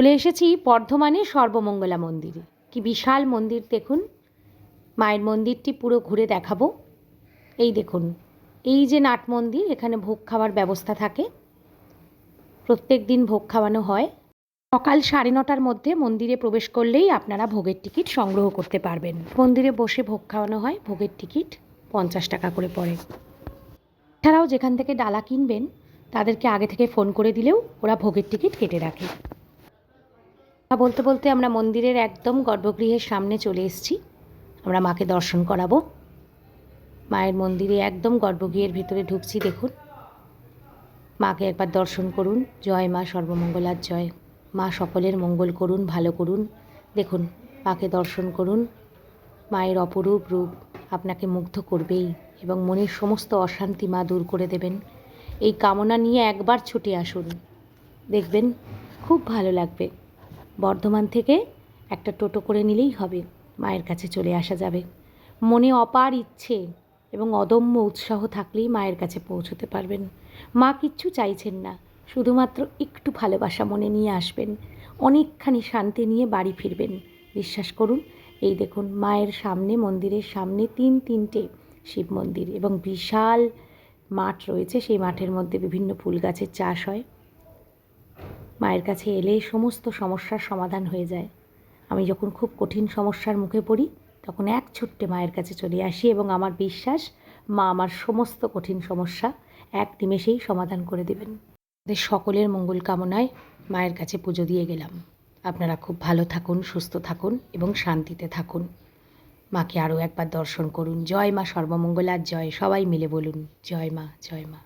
চলে এসেছি বর্ধমানে সর্বমঙ্গলা মন্দিরে। কি বিশাল মন্দির দেখুন। মায়ের মন্দিরটি পুরো ঘুরে দেখাবো। এই দেখুন, এই যে নাট মন্দির, এখানে ভোগ খাওয়ার ব্যবস্থা থাকে। প্রত্যেক দিন ভোগ খাওয়ানো হয়। সকাল 9:30টার মধ্যে মন্দিরে প্রবেশ করলেই আপনারা ভোগের টিকিট সংগ্রহ করতে পারবেন। মন্দিরে বসে ভোগ খাওয়ানো হয়। ভোগের টিকিট 50 টাকা করে পড়ে। এছাড়াও যেখান থেকে ডালা কিনবেন তাদেরকে আগে থেকে ফোন করে দিলেও ওরা ভোগের টিকিট কেটে রাখে। বলতে বলতে আমরা মন্দিরের একদম গর্ভগৃহের সামনে চলে এসেছি। আমরা মাকে দর্শন করাবো। মায়ের মন্দিরে একদম গর্ভগৃহের ভিতরে ঢুকছি। দেখুন, মাকে একবার দর্শন করুন। জয় মা সর্বমঙ্গলার জয়। মা সকলের মঙ্গল করুন, ভালো করুন। দেখুন, মাকে দর্শন করুন। মায়ের অপরূপ রূপ আপনাকে মুগ্ধ করবেই এবং মনের সমস্ত অশান্তি মা দূর করে দেবেন। এই কামনা নিয়ে একবার ছুটে আসুন, দেখবেন খুব ভালো লাগবে। বর্ধমান থেকে একটা টোটো করে নিলেই হবে, মায়ের কাছে চলে আসা যাবে। মনে অপার ইচ্ছে এবং অদম্য উৎসাহ থাকলেই মায়ের কাছে পৌঁছতে পারবেন। মা কিচ্ছু চাইছেন না, শুধুমাত্র একটু ভালোবাসা মনে নিয়ে আসবেন, অনেকখানি শান্তি নিয়ে বাড়ি ফিরবেন। বিশ্বাস করুন। এই দেখুন, মায়ের সামনে, মন্দিরের সামনে তিনটে শিব মন্দির এবং বিশাল মাঠ রয়েছে। সেই মাঠের মধ্যে বিভিন্ন ফুল গাছের চাষ হয়। মায়ের কাছে এলে সমস্ত সমস্যার সমাধান হয়ে যায়। আমি যখন খুব কঠিন সমস্যার মুখে পড়ি তখন এক ছুট্টে মায়ের কাছে চলে আসি এবং আমার বিশ্বাস মা আমার সমস্ত কঠিন সমস্যা এক নিমেষেই সমাধান করে দেবেন। আমাদের সকলের মঙ্গল কামনায় মায়ের কাছে পুজো দিয়ে গেলাম। আপনারা খুব ভালো থাকুন, সুস্থ থাকুন এবং শান্তিতে থাকুন। মাকে আরও একবার দর্শন করুন। জয় মা সর্বমঙ্গলার জয়। সবাই মিলে বলুন, জয় মা, জয় মা।